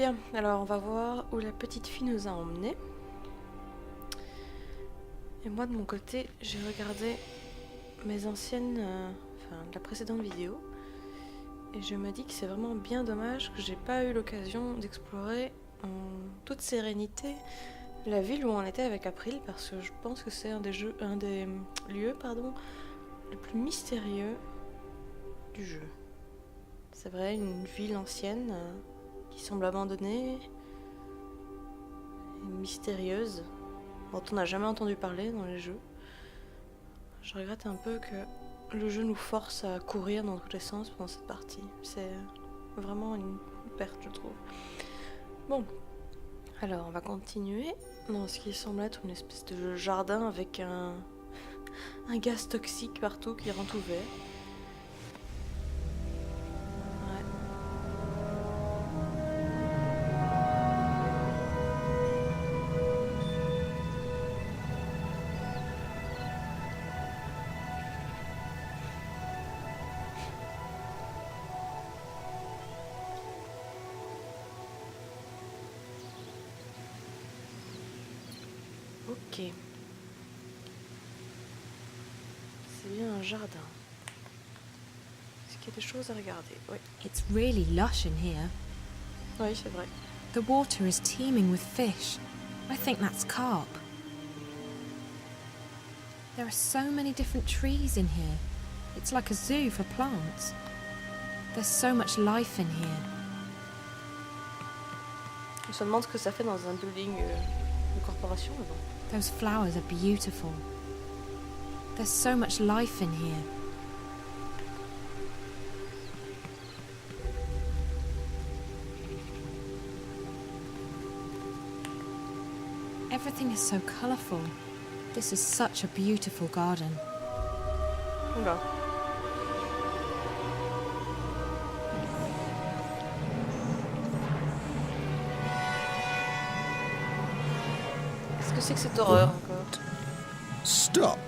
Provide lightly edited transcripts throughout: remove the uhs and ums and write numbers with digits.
Bien, alors on va voir où la petite fille nous a emmenés. Et moi de mon côté, j'ai regardé mes anciennes, la précédente vidéo. Et je me dis que c'est vraiment bien dommage que j'ai pas eu l'occasion d'explorer en toute sérénité la ville où on était avec April, parce que je pense que c'est un des lieux le plus mystérieux du jeu. C'est vrai, une ville ancienne qui semble abandonnée et mystérieuse, dont on n'a jamais entendu parler dans les jeux. Je regrette un peu que le jeu nous force à courir dans tous les sens pendant cette partie. C'est vraiment une perte, je trouve. Bon, alors on va continuer dans ce qui semble être une espèce de jardin avec un gaz toxique partout qui rend tout vert. Ok. C'est bien un jardin. Est-ce qu'il y a des choses à regarder? Oui. It's really lush in here. Oui, c'est vrai. The water is teeming with fish. I think that's carp. There are so many different trees in here. It's like a zoo for plants. There's so much life in here. On se demande ce que ça fait dans un building de corporation avant. Those flowers are beautiful. There's so much life in here. Everything is so colourful. This is such a beautiful garden. Oula. Qu'est-ce que c'est que cette horreur encore? Stop!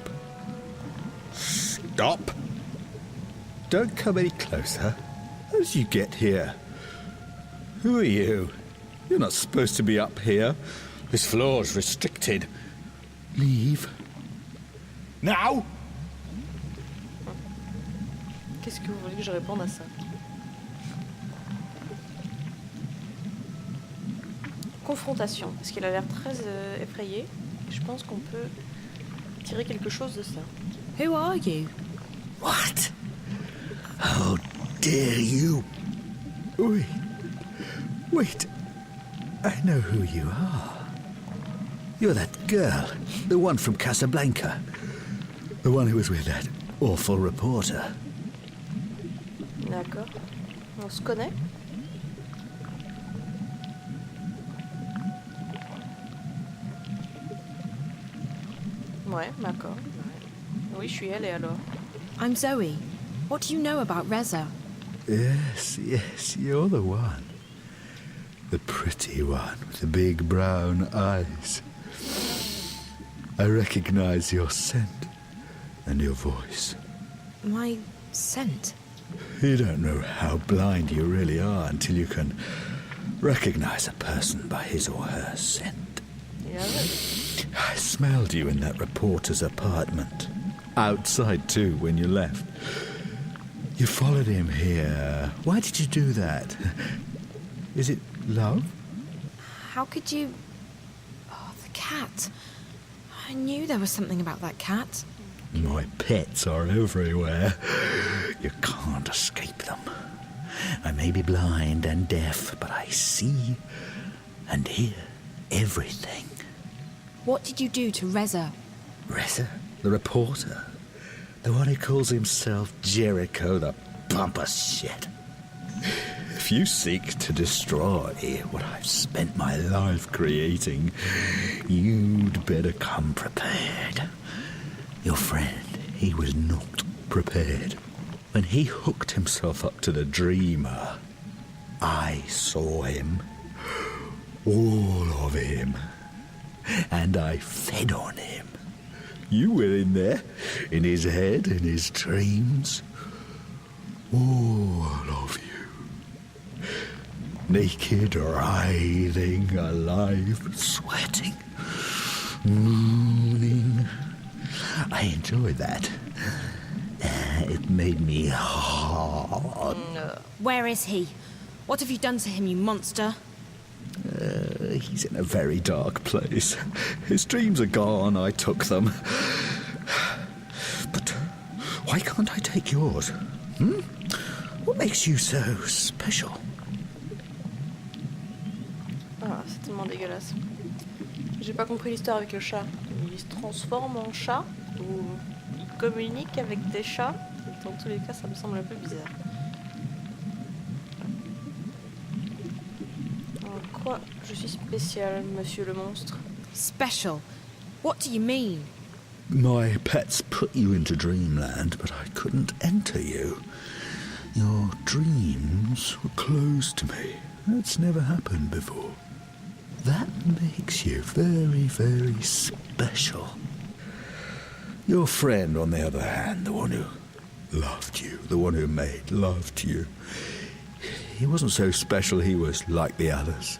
Stop! Don't come any closer. How did you get here? Who are you? You're not supposed to be up here. This floor's restricted. Leave. Now! Qu'est-ce que vous voulez que je réponde à ça? Confrontation, parce qu'il a l'air très effrayé. Je pense qu'on peut tirer quelque chose de ça. Who are you? What? How dare you? Wait. I know who you are. You're that girl, the one from Casablanca. The one who was with that awful reporter. D'accord. On se connaît? Ouais, d'accord. Oui, je suis elle, et alors? I'm Zoe. What do you know about Reza? Yes, you're the one. The pretty one with the big brown eyes. I recognize your scent and your voice. My scent? You don't know how blind you really are until you can recognize a person by his or her scent. Yeah. I smelled you in that reporter's apartment. Outside too, when you left. You followed him here. Why did you do that? Is it love? How could you... Oh, the cat. I knew there was something about that cat. My pets are everywhere. You can't escape them. I may be blind and deaf, but I see and hear everything. What did you do to Reza? Reza, the reporter. The one who calls himself Jericho, the pompous shit. If you seek to destroy what I've spent my life creating, you'd better come prepared. Your friend, he was not prepared. When he hooked himself up to the dreamer, I saw him. All of him. And I fed on him. You were in there, in his head, in his dreams. All of you. naked, writhing, alive, sweating, mooning. I enjoyed that. It made me hard. Where is he? What have you done to him, you monster? He's in a very dark place. His dreams are gone, I took them. But why can't I take yours? What makes you so special? Ah, c'est tellement dégueulasse. J'ai pas compris l'histoire avec le chat. Il se transforme en chat ou il communique avec des chats. Dans tous les cas, ça me semble un peu bizarre. En quoi je suis spécial, monsieur le monstre? Special? What do you mean? My pets put you into dreamland, but I couldn't enter you. Your dreams were closed to me. That's never happened before. That makes you very, very special. Your friend, on the other hand, the one who loved you, the one who made love to you, he wasn't so special, he was like the others.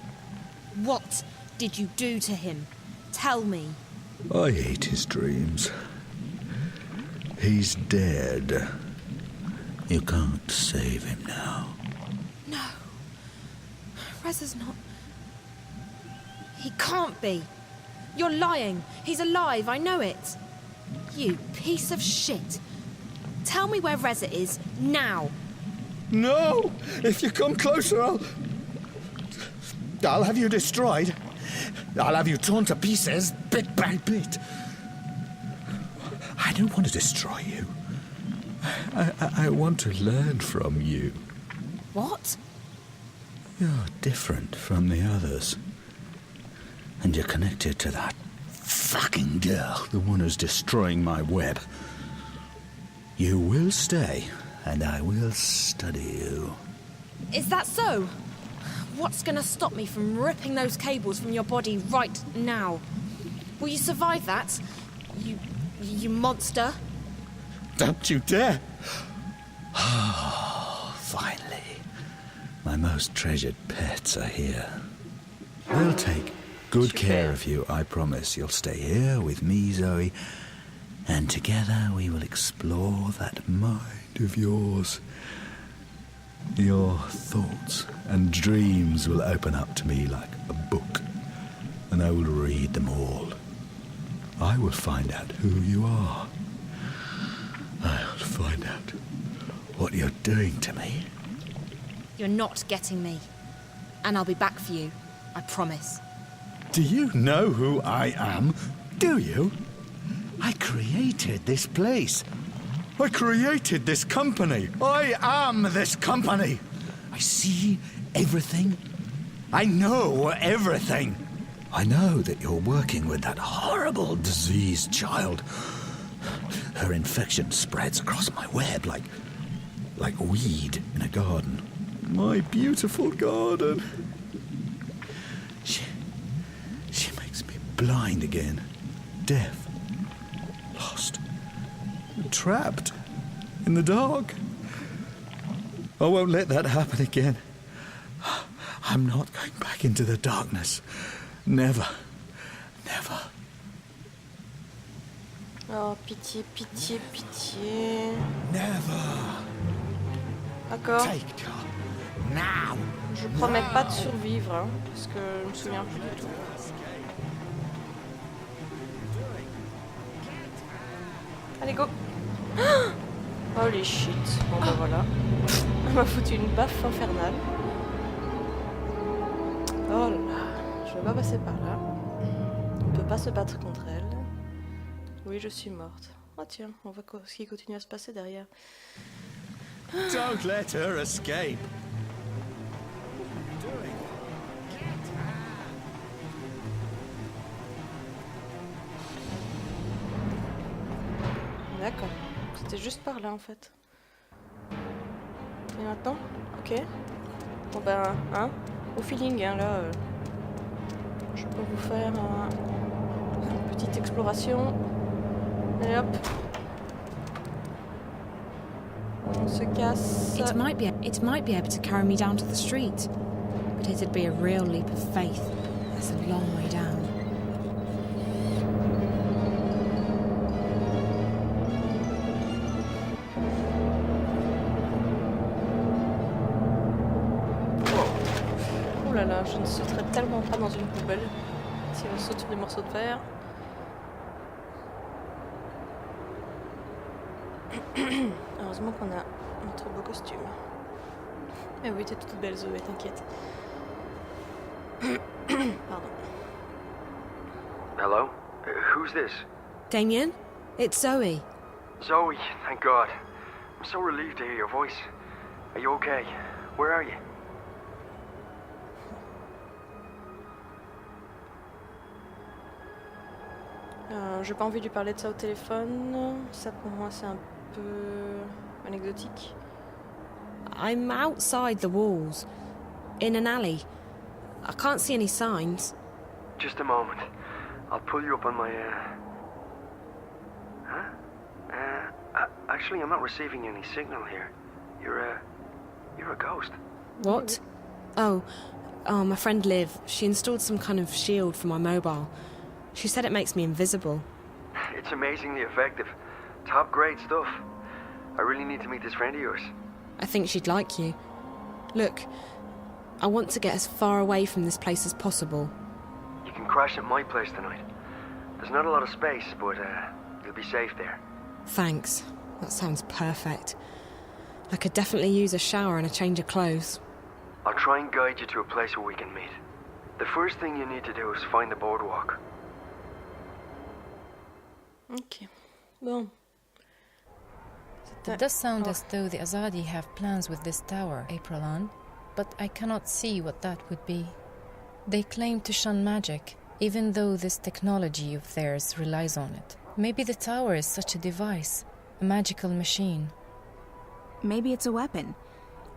What did you do to him? Tell me. I ate his dreams. He's dead. You can't save him now. No. Reza's not... He can't be. You're lying. He's alive, I know it. You piece of shit. Tell me where Reza is, now. No! If you come closer, I'll have you destroyed. I'll have you torn to pieces, bit by bit. I don't want to destroy you. I want to learn from you. What? You're different from the others. And you're connected to that fucking girl, the one who's destroying my web. You will stay, and I will study you. Is that so? What's gonna stop me from ripping those cables from your body right now? Will you survive that? You monster? Don't you dare! Oh, finally. My most treasured pets are here. They'll take good care of you, I promise. You'll stay here with me, Zoe, and together we will explore that mind of yours. Your thoughts and dreams will open up to me like a book, and I will read them all. I will find out who you are. I'll find out what you're doing to me. You're not getting me. And I'll be back for you. I promise. Do you know who I am? Do you? I created this place. I created this company. I am this company. I see everything. I know everything. I know that you're working with that horrible diseased child. Her infection spreads across my web like weed in a garden. My beautiful garden. She makes me blind again, deaf, lost, trapped in the dark. I won't let that happen again. I'm not going back into the darkness. Never, never. Oh, pitié, pitié, pitié. Never. D'accord. Take her now. Je promets pas de survivre, hein, parce que je me souviens plus du tout. Allez, go. Holy shit. Bon bah voilà. Elle m'a foutu une baffe infernale. Oh là là. Je vais pas passer par là. On peut pas se battre contre elle. Oui, je suis morte. Oh tiens, on voit ce qui continue à se passer derrière. Don't let her escape. D'accord. C'était juste par là en fait. Et maintenant? Ok. Bon ben, hein? Au feeling, hein, là. Je peux vous faire une petite exploration. Et hop. On se casse. It might be able to carry me down to the street. but it'd be a real leap of faith. That's a long way down. Oh là là, je ne sauterai tellement pas dans une poubelle si on saute sur des morceaux de verre. Heureusement qu'on a notre beau costume. Eh oui, t'es toute belle Zoé, t'inquiète. Pardon. Hello? Who's this? Damien? It's Zoe. Zoe, thank God. I'm so relieved to hear your voice. Are you okay? Where are you? J'ai pas envie de lui parler de ça au téléphone. Ça pour moi c'est un peu anecdotique. I'm outside the walls, in an alley. I can't see any signs. Just a moment. I'll pull you up on my, Huh? Actually, I'm not receiving any signal here. You're a ghost. What? Oh, my friend Liv. She installed some kind of shield for my mobile. She said it makes me invisible. It's amazingly effective. Top grade stuff. I really need to meet this friend of yours. I think she'd like you. Look, I want to get as far away from this place as possible. You can crash at my place tonight. There's not a lot of space, but you'll be safe there. Thanks. That sounds perfect. I could definitely use a shower and a change of clothes. I'll try and guide you to a place where we can meet. The first thing you need to do is find the boardwalk. Ok. Bon. It does sound as though the Azadi have plans with this tower, Aprilian, but I cannot see what that would be. They claim to shun magic, even though this technology of theirs relies on it. Maybe the tower is such a device, a magical machine. Maybe it's a weapon.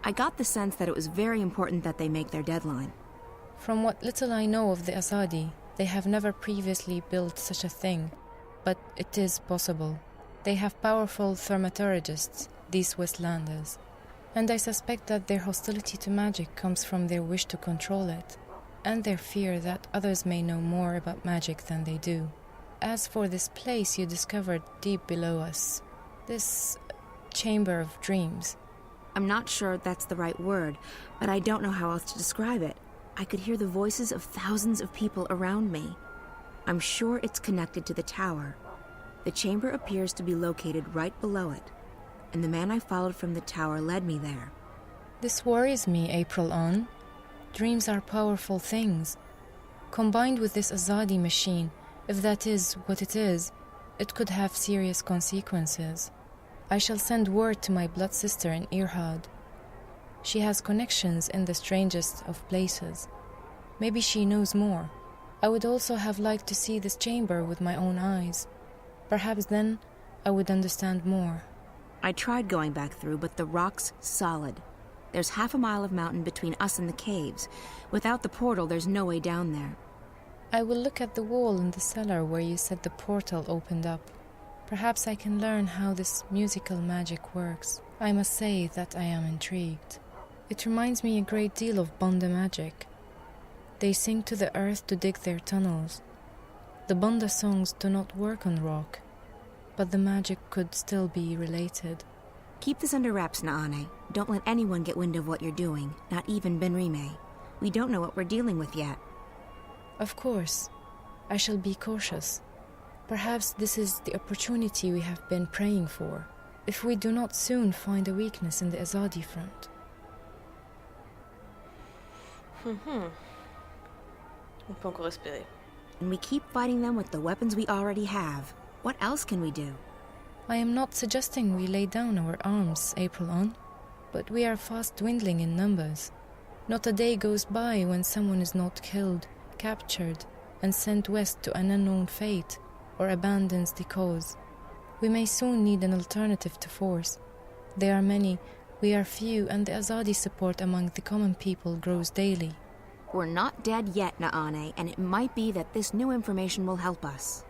I got the sense that it was very important that they make their deadline. From what little I know of the Azadi, they have never previously built such a thing, but it is possible. They have powerful thaumaturgists, these Westlanders, and I suspect that their hostility to magic comes from their wish to control it, and their fear that others may know more about magic than they do. As for this place you discovered deep below us, this chamber of dreams. I'm not sure that's the right word, but I don't know how else to describe it. I could hear the voices of thousands of people around me. I'm sure it's connected to the tower. The chamber appears to be located right below it, and the man I followed from the tower led me there. This worries me, Aprilian. Dreams are powerful things. Combined with this Azadi machine, if that is what it is, it could have serious consequences. I shall send word to my blood sister in Irhad. She has connections in the strangest of places. Maybe she knows more. I would also have liked to see this chamber with my own eyes. Perhaps then I would understand more. I tried going back through, but the rock's solid. There's half a mile of mountain between us and the caves. Without the portal, there's no way down there. I will look at the wall in the cellar where you said the portal opened up. Perhaps I can learn how this musical magic works. I must say that I am intrigued. It reminds me a great deal of Banda magic. They sing to the earth to dig their tunnels. The Banda songs do not work on rock, but the magic could still be related. Keep this under wraps, Naane. Don't let anyone get wind of what you're doing, not even Benrime. We don't know what we're dealing with yet. Of course. I shall be cautious. Perhaps this is the opportunity we have been praying for, if we do not soon find a weakness in the Azadi front. On peut encore espérer. And we keep fighting them with the weapons we already have. What else can we do? I am not suggesting we lay down our arms, Aprilian, but we are fast dwindling in numbers. Not a day goes by when someone is not killed, captured, and sent west to an unknown fate, or abandons the cause. We may soon need an alternative to force. There are many, we are few, and the Azadi support among the common people grows daily. We're not dead yet, Naane, and it might be that this new information will help us.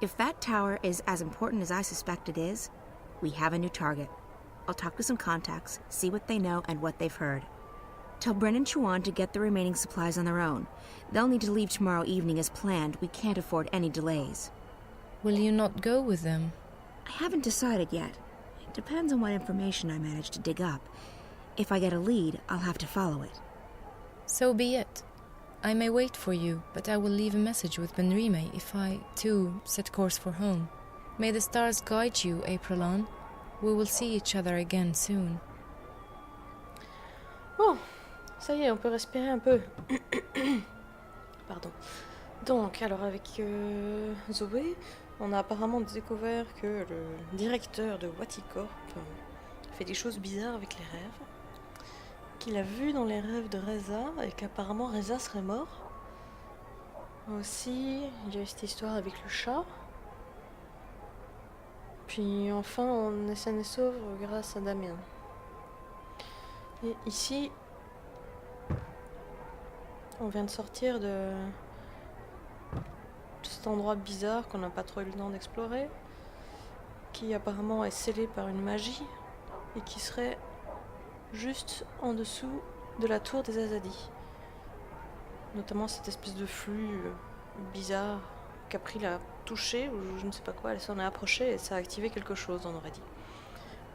If that tower is as important as I suspect it is, we have a new target. I'll talk to some contacts, see what they know and what they've heard. Tell Bren and Chuan to get the remaining supplies on their own. They'll need to leave tomorrow evening as planned. We can't afford any delays. Will you not go with them? I haven't decided yet. It depends on what information I manage to dig up. If I get a lead, I'll have to follow it. So be it. I may wait for you, but I will leave a message with Benrime if I, too, set course for home. May the stars guide you, Aprilian. We will see each other again soon. Bon, ça y est, on peut respirer un peu. Pardon. Donc, alors avec Zoé, on a apparemment découvert que le directeur de Voici fait des choses bizarres avec les rêves, qu'il a vu dans les rêves de Reza et qu'apparemment Reza serait mort. Aussi, il y a eu cette histoire avec le chat. Puis enfin, on est sain et sauve grâce à Damien. Et ici, on vient de sortir de cet endroit bizarre qu'on n'a pas trop eu le temps d'explorer, qui apparemment est scellé par une magie et qui serait juste en dessous de la tour des Azadis. Notamment cette espèce de flux bizarre qu'April a touché, ou je ne sais pas quoi, elle s'en est approchée et ça a activé quelque chose, on aurait dit.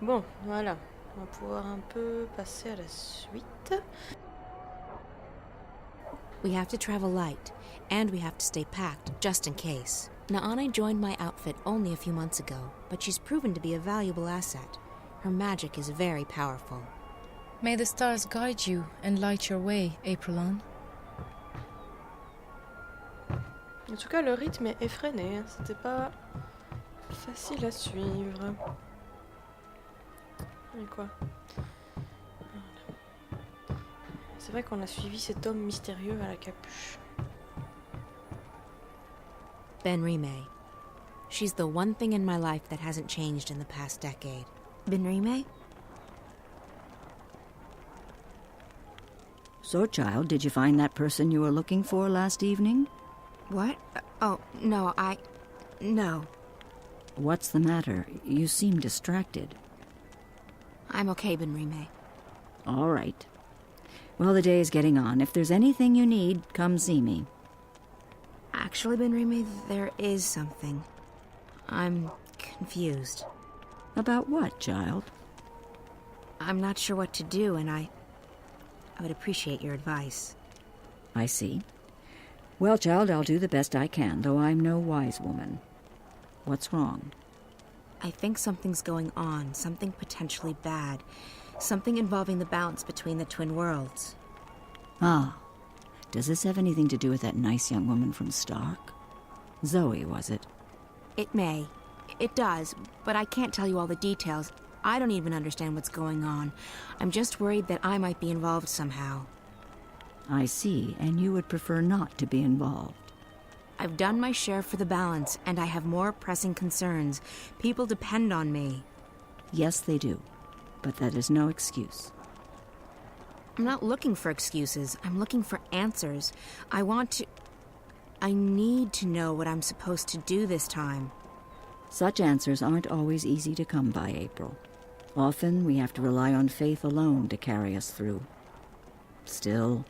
Bon, voilà, on va pouvoir un peu passer à la suite. We have to travel light, and we have to stay packed, just in case. Naane joined my outfit only a few months ago, but she's proven to be a valuable asset. Her magic is very powerful. May the stars guide you and light your way, Aprilian. En tout cas, le rythme est effréné, hein. C'était pas facile à suivre. Et quoi? C'est vrai qu'on a suivi cet homme mystérieux à la capuche. Benrime. She's the one thing in my life that hasn't changed in the past decade. Benrime? So, child, did you find that person you were looking for last evening? What? Oh, no, No. What's the matter? You seem distracted. I'm okay, Benrime. All right. Well, the day is getting on. If there's anything you need, come see me. Actually, Benrime, there is something. I'm confused. About what, child? I'm not sure what to do, and I would appreciate your advice. I see. Well, child, I'll do the best I can, though I'm no wise woman. What's wrong? I think something's going on, something potentially bad. Something involving the balance between the twin worlds. Ah. Does this have anything to do with that nice young woman from Stark? Zoe, was it? It may. It does, but I can't tell you all the details. I don't even understand what's going on. I'm just worried that I might be involved somehow. I see, and you would prefer not to be involved. I've done my share for the balance, and I have more pressing concerns. People depend on me. Yes, they do, but that is no excuse. I'm not looking for excuses. I'm looking for answers. I need to know what I'm supposed to do this time. Such answers aren't always easy to come by, April. Often we have to rely on faith alone to carry us through. Still,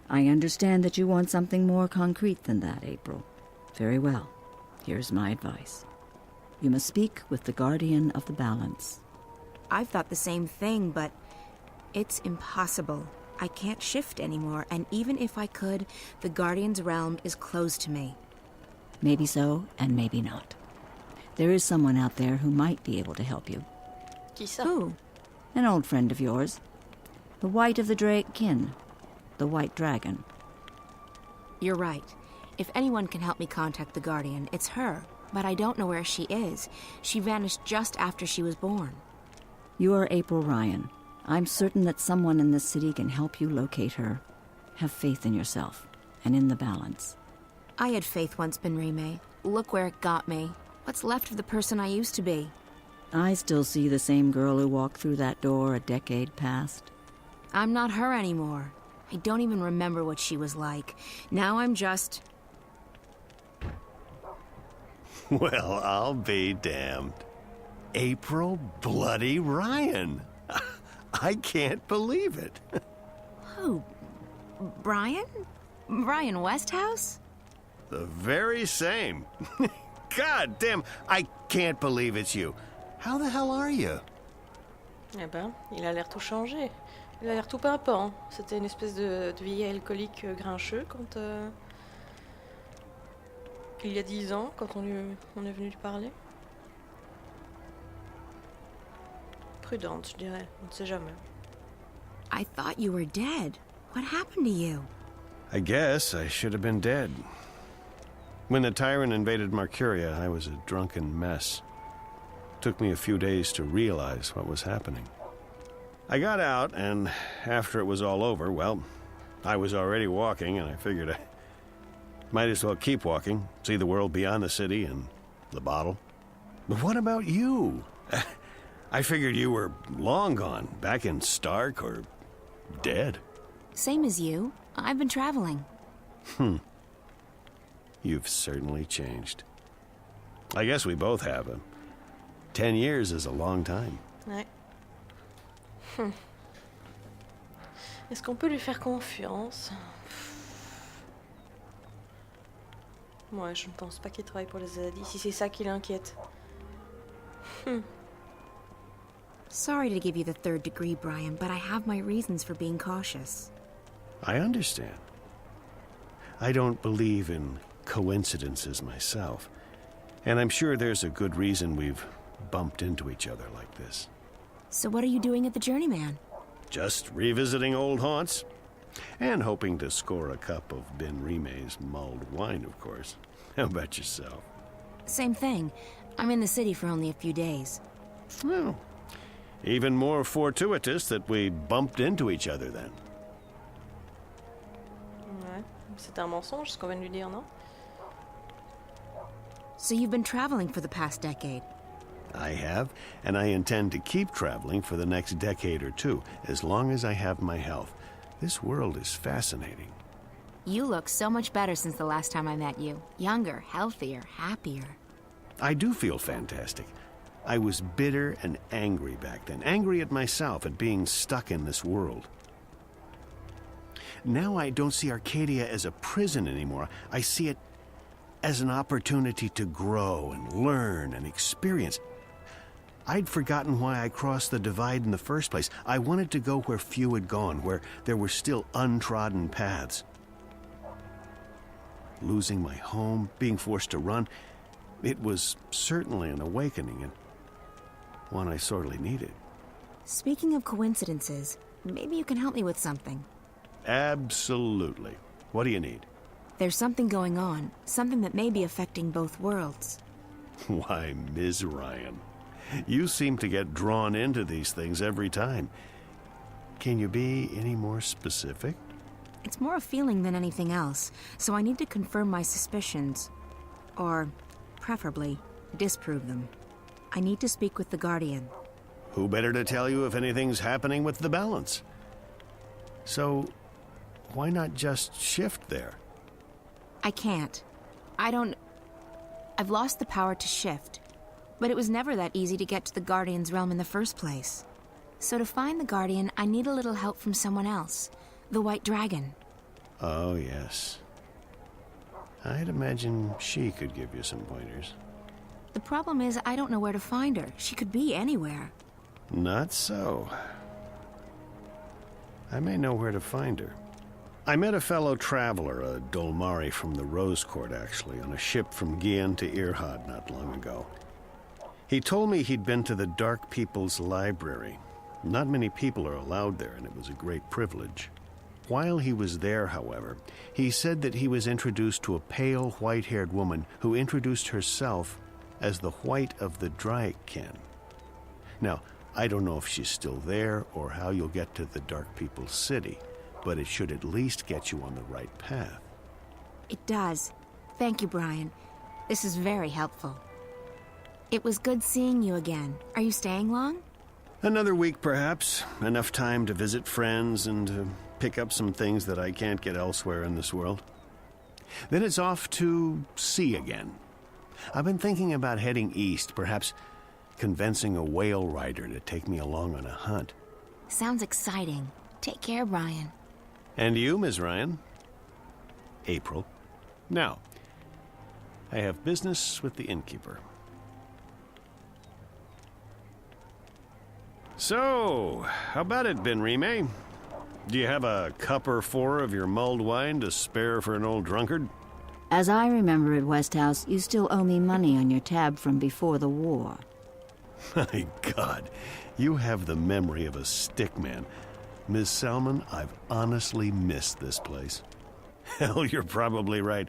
I understand that you want something more concrete than that, April. Very well. Here's my advice. You must speak with the Guardian of the Balance. I've thought the same thing, but it's impossible. I can't shift anymore, and even if I could, the Guardian's realm is closed to me. Maybe so, and maybe not. There is someone out there who might be able to help you. Qui ça? Who? An old friend of yours. The White of the Drake kin. The White Dragon. You're right. If anyone can help me contact the Guardian, it's her. But I don't know where she is. She vanished just after she was born. You are April Ryan. I'm certain that someone in this city can help you locate her. Have faith in yourself, and in the balance. I had faith once, Benrime. Look where it got me. What's left of the person I used to be? I still see the same girl who walked through that door a decade past. I'm not her anymore. I don't even remember what she was like. Now I'm just... Well, I'll be damned. April bloody Ryan. I can't believe it. Who? Brian? Brian Westhouse? The very same. God damn, I can't believe it's you. How the hell are you? Eh ben, il a l'air tout changé. Il a l'air tout pimpant. C'était une espèce de vieil alcoolique grincheux quand... il y a 10 ans, quand on est venu lui parler. Prudente, je dirais. On ne sait jamais. I thought you were dead. What happened to you? I guess I should have been dead. When the tyrant invaded Mercuria, I was a drunken mess. Took me a few days to realize what was happening. I got out, and after it was all over, well, I was already walking, and I figured I might as well keep walking, see the world beyond the city and the bottle. But what about you? I figured you were long gone, back in Stark or dead. Same as you. I've been traveling. You've certainly changed. I guess we both have. 10 years is a long time. Ouais. Est-ce qu'on peut lui faire confiance? Moi, je ne pense pas qu'il travaille pour les Azadi, si c'est ça qui l'inquiète. Sorry to give you the third degree, Brian, but I have my reasons for being cautious. I understand. I don't believe in coincidences myself, and I'm sure there's a good reason we've bumped into each other like this. So what are you doing at the Journeyman? Just revisiting old haunts, and hoping to score a cup of Ben Rime's mulled wine, of course. How about yourself? Same thing. I'm in the city for only a few days. Well, even more fortuitous that we bumped into each other then. Ouais. C'est un mensonge, ce qu'on vient de lui dire, non? So you've been traveling for the past decade. I have, and I intend to keep traveling for the next decade or two, as long as I have my health. This world is fascinating. You look so much better since the last time I met you. Younger, healthier, happier. I do feel fantastic. I was bitter and angry back then, angry at myself at being stuck in this world. Now I don't see Arcadia as a prison anymore. I see it as an opportunity to grow and learn and experience. I'd forgotten why I crossed the divide in the first place. I wanted to go where few had gone, where there were still untrodden paths. Losing my home, being forced to run, it was certainly an awakening, and one I sorely needed. Speaking of coincidences, maybe you can help me with something. Absolutely. What do you need? There's something going on, something that may be affecting both worlds. Why, Ms. Ryan, you seem to get drawn into these things every time. Can you be any more specific? It's more a feeling than anything else, so I need to confirm my suspicions. Or, preferably, disprove them. I need to speak with the Guardian. Who better to tell you if anything's happening with the balance? So, why not just shift there? I can't. I've lost the power to shift. But it was never that easy to get to the Guardian's realm in the first place. So to find the Guardian, I need a little help from someone else. The White Dragon. Oh, yes. I'd imagine she could give you some pointers. The problem is I don't know where to find her. She could be anywhere. Not so. I may know where to find her. I met a fellow traveler, a Dolmari from the Rose Court, actually, on a ship from Gien to Irhad not long ago. He told me he'd been to the Dark People's Library. Not many people are allowed there, and it was a great privilege. While he was there, however, he said that he was introduced to a pale, white-haired woman who introduced herself as the White of the Dryken. Now, I don't know if she's still there or how you'll get to the Dark People's City, but it should at least get you on the right path. It does. Thank you, Brian. This is very helpful. It was good seeing you again. Are you staying long? Another week, perhaps. Enough time to visit friends and pick up some things that I can't get elsewhere in this world. Then it's off to sea again. I've been thinking about heading east, perhaps convincing a whale rider to take me along on a hunt. Sounds exciting. Take care, Brian. And you, Ms. Ryan? April. Now, I have business with the innkeeper. So, how about it, Ben Rime? Do you have a cup or four of your mulled wine to spare for an old drunkard? As I remember at Westhouse, you still owe me money on your tab from before the war. My God, you have the memory of a stickman. Ms. Salmon, I've honestly missed this place. Hell, you're probably right.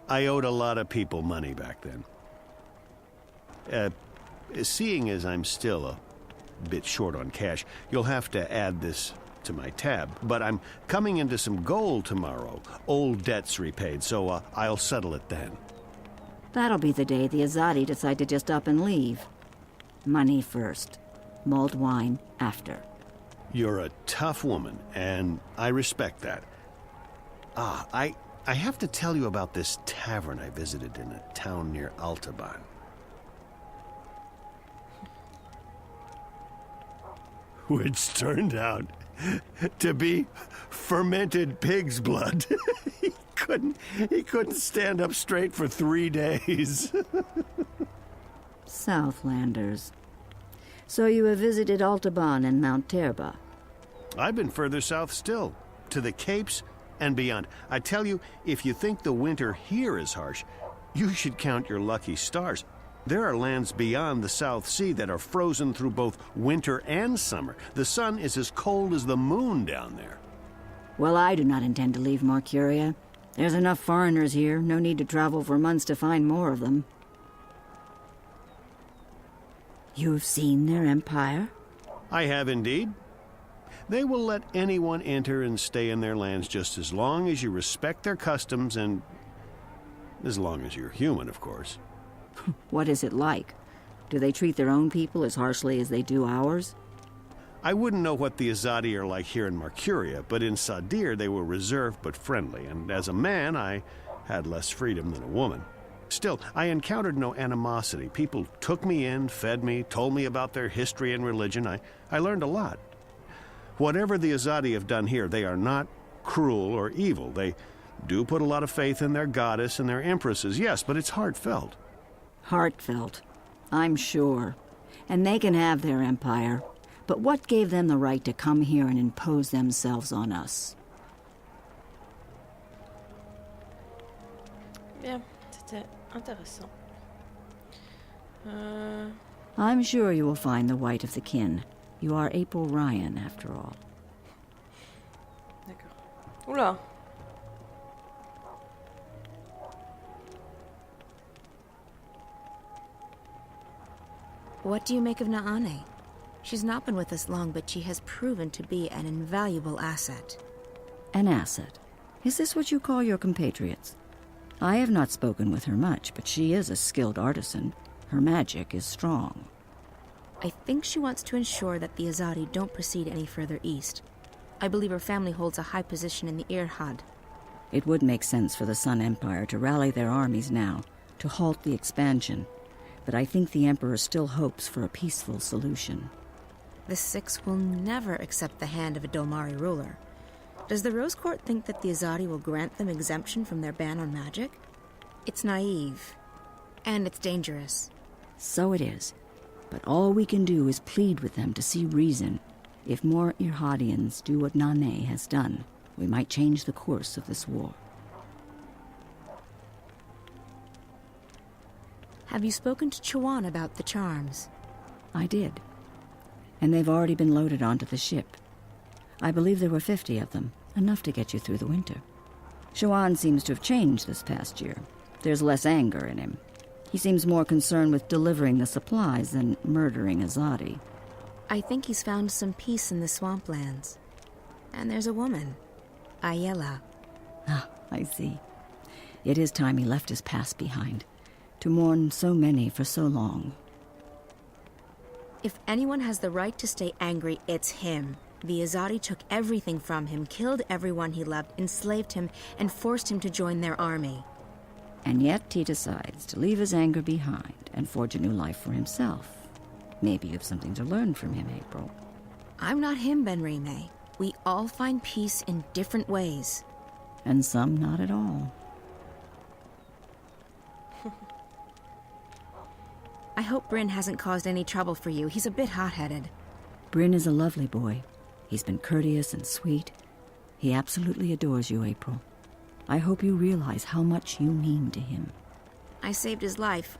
I owed a lot of people money back then. Seeing as I'm still a bit short on cash, you'll have to add this to my tab. But I'm coming into some gold tomorrow. Old debts repaid, so I'll settle it then. That'll be the day the Azadi decide to just up and leave. Money first. Mulled wine after. You're a tough woman, and I respect that. I have to tell you about this tavern I visited in a town near Altaban. Which turned out to be fermented pig's blood. He couldn't stand up straight for 3 days. Southlanders. So you have visited Altaban and Mount Terba. I've been further south still, to the Capes and beyond. I tell you, if you think the winter here is harsh, you should count your lucky stars. There are lands beyond the South Sea that are frozen through both winter and summer. The sun is as cold as the moon down there. Well, I do not intend to leave Mercuria. There's enough foreigners here, no need to travel for months to find more of them. You've seen their empire? I have indeed. They will let anyone enter and stay in their lands just as long as you respect their customs and as long as you're human, of course. What is it like? Do they treat their own people as harshly as they do ours? I wouldn't know what the Azadi are like here in Mercuria, but in Sadir they were reserved but friendly, and as a man I had less freedom than a woman. Still, I encountered no animosity. People took me in, fed me, told me about their history and religion. I learned a lot. Whatever the Azadi have done here, they are not cruel or evil. They do put a lot of faith in their goddess and their empresses, yes, but it's heartfelt. Heartfelt, I'm sure. And they can have their empire. But what gave them the right to come here and impose themselves on us? Bien, c'était intéressant. I'm sure you will find the white of the kin. You are April Ryan, after all. D'accord. Oula. What do you make of Naane? She's not been with us long, but she has proven to be an invaluable asset. An asset? Is this what you call your compatriots? I have not spoken with her much, but she is a skilled artisan. Her magic is strong. I think she wants to ensure that the Azadi don't proceed any further east. I believe her family holds a high position in the Irhad. It would make sense for the Sun Empire to rally their armies now, to halt the expansion. But I think the Emperor still hopes for a peaceful solution. The Six will never accept the hand of a Dolmari ruler. Does the Rose Court think that the Azadi will grant them exemption from their ban on magic? It's naive. And it's dangerous. So it is. But all we can do is plead with them to see reason. If more Irhadians do what Nane has done, we might change the course of this war. Have you spoken to Chuan about the charms? I did. And they've already been loaded onto the ship. I believe there were 50 of them, enough to get you through the winter. Chuan seems to have changed this past year. There's less anger in him. He seems more concerned with delivering the supplies than murdering Azadi. I think he's found some peace in the swamplands. And there's a woman, Ayela. Ah, I see. It is time he left his past behind. To mourn so many for so long. If anyone has the right to stay angry, it's him. The Azadi took everything from him, killed everyone he loved, enslaved him, and forced him to join their army. And yet he decides to leave his anger behind and forge a new life for himself. Maybe you have something to learn from him, April. I'm not him, Ben Rime. We all find peace in different ways. And some not at all. I hope Bryn hasn't caused any trouble for you. He's a bit hot-headed. Bryn is a lovely boy. He's been courteous and sweet. He absolutely adores you, April. I hope you realize how much you mean to him. I saved his life.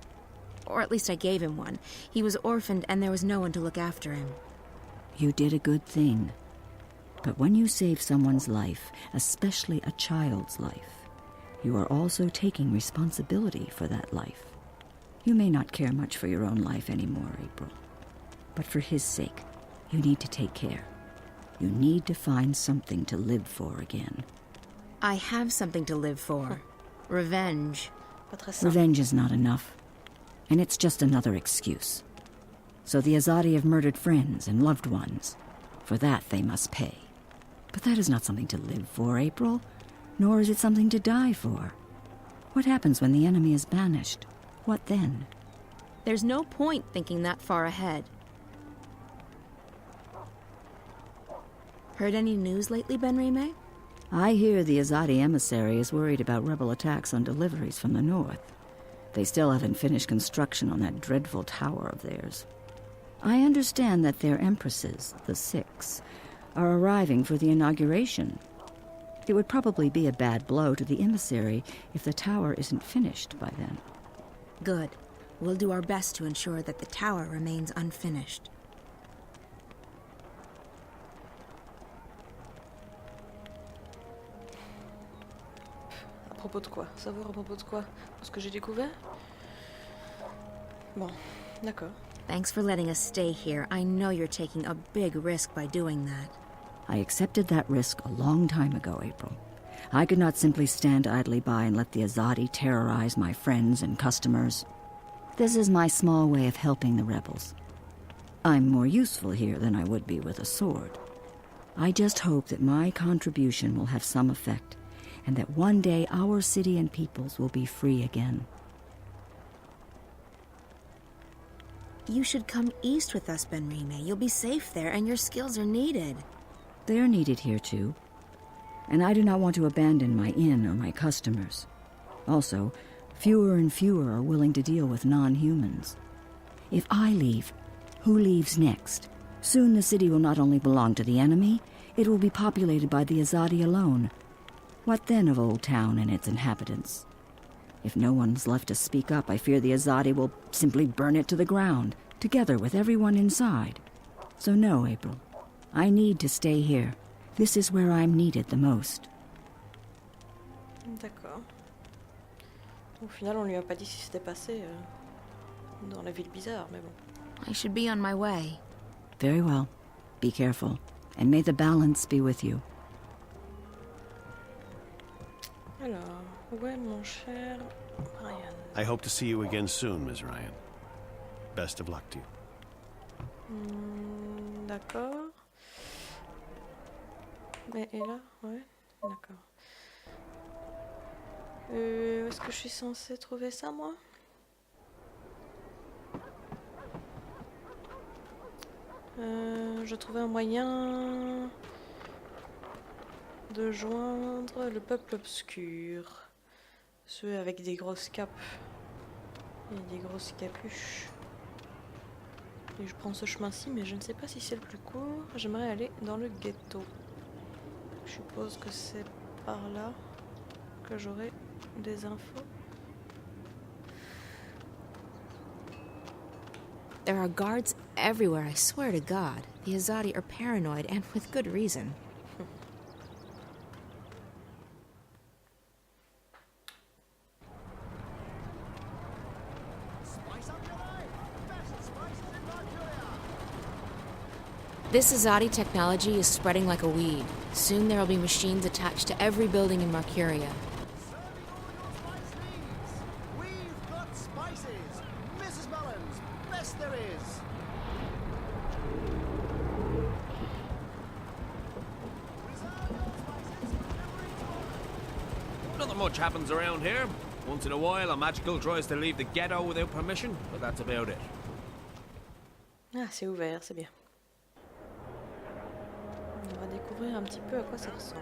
Or at least I gave him one. He was orphaned and there was no one to look after him. You did a good thing. But when you save someone's life, especially a child's life, you are also taking responsibility for that life. You may not care much for your own life anymore, April. But for his sake, you need to take care. You need to find something to live for again. I have something to live for. Revenge. Revenge is not enough. And it's just another excuse. So the Azadi have murdered friends and loved ones. For that they must pay. But that is not something to live for, April. Nor is it something to die for. What happens when the enemy is banished? What then? There's no point thinking that far ahead. Heard any news lately, Ben-Rime? I hear the Azadi emissary is worried about rebel attacks on deliveries from the north. They still haven't finished construction on that dreadful tower of theirs. I understand that their empresses, the Six, are arriving for the inauguration. It would probably be a bad blow to the emissary if the tower isn't finished by then. Good. We'll do our best to ensure that the tower remains unfinished. À propos de quoi? Savoir à propos de quoi? Ce que j'ai découvert? Bon, d'accord. Thanks for letting us stay here. I know you're taking a big risk by doing that. I accepted that risk a long time ago, April. I could not simply stand idly by and let the Azadi terrorize my friends and customers. This is my small way of helping the rebels. I'm more useful here than I would be with a sword. I just hope that my contribution will have some effect, and that one day our city and peoples will be free again. You should come east with us, Ben-Rime. You'll be safe there, and your skills are needed. They are needed here, too. And I do not want to abandon my inn or my customers. Also, fewer and fewer are willing to deal with non-humans. If I leave, who leaves next? Soon the city will not only belong to the enemy, it will be populated by the Azadi alone. What then of Old Town and its inhabitants? If no one's left to speak up, I fear the Azadi will simply burn it to the ground, together with everyone inside. So no, April. I need to stay here. This is where I'm needed the most. D'accord. Au final, on lui a pas dit si c'était passé dans la ville bizarre, mais bon. I should be on my way. Very well. Be careful, and may the balance be with you. Alors, où est mon cher Ryan? I hope to see you again soon, Ms. Ryan. Best of luck to you. D'accord. Mais et là? Ouais, d'accord. Où est-ce que je suis censée trouver ça, moi? Je trouvais un moyen de joindre le peuple obscur. Ceux avec des grosses capes et des grosses capuches. Et je prends ce chemin-ci, mais je ne sais pas si c'est le plus court. J'aimerais aller dans le ghetto. Je suppose que c'est par là que j'aurai des infos. There are guards everywhere, I swear to God. The Azadi are paranoid, and with good reason. This Azadi technology is spreading like a weed. Soon there will be machines attached to every building in Marcuria. We've got spices! Mrs. Mullins, best there is! Nothing much happens around here. Once in a while, a magical tries to leave the ghetto without permission, but that's about it. Ah, c'est ouvert, c'est bien. On va découvrir un petit peu à quoi ça ressemble.